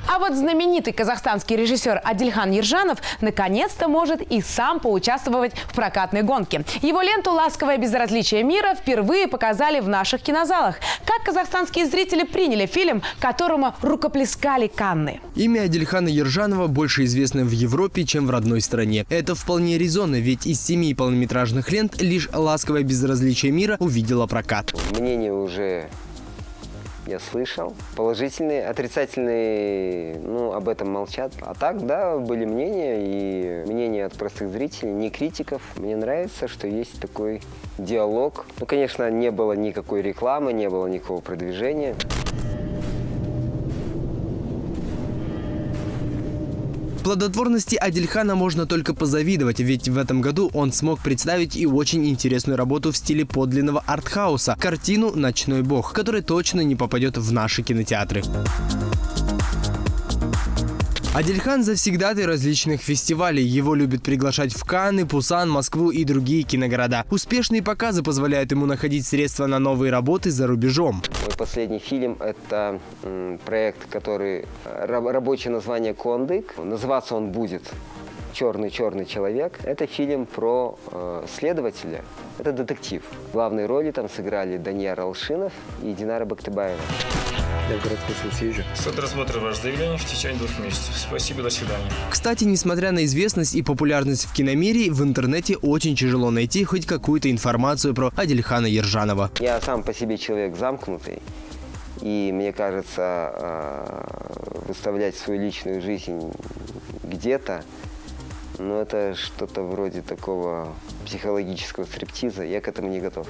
А вот знаменитый казахстанский режиссер Адильхан Ержанов наконец-то может и сам поучаствовать в прокатной гонке. Его ленту «Ласковое безразличие мира» впервые показали в наших кинозалах. Как казахстанские зрители приняли фильм, которому рукоплескали Канны? Имя Адильхана Ержанова больше известно в Европе, чем в родной стране. Это вполне резонно, ведь из 7 полнометражных лент лишь «Ласковое безразличие мира» увидела прокат. Мнение уже я слышал. Положительные, отрицательные, об этом молчат. А так, да, были мнения, и мнения от простых зрителей, не критиков. Мне нравится, что есть такой диалог. Конечно, не было никакой рекламы, не было никакого продвижения. Плодотворности Адильхана можно только позавидовать, ведь в этом году он смог представить и очень интересную работу в стиле подлинного артхауса – картину «Ночной бог», которая точно не попадет в наши кинотеатры. Адильхан завсегдатый различных фестивалей. Его любят приглашать в Канны, Пусан, Москву и другие киногорода. Успешные показы позволяют ему находить средства на новые работы за рубежом. Мой последний фильм – это проект, который рабочее название «Кондык». Называться он будет «Черный человек». Это фильм про следователя. Это детектив. Главные роли там сыграли Данияр Алшинов и Динара Бактыбаева. Я в городской суд съезжу. Суд рассмотрит ваше заявление в течение 2 месяцев. Спасибо, до свидания. Кстати, несмотря на известность и популярность в киномире, в интернете очень тяжело найти хоть какую-то информацию про Адильхана Ержанова. Я сам по себе человек замкнутый. И мне кажется, выставлять свою личную жизнь где-то, это что-то вроде такого психологического стриптиза. Я к этому не готов.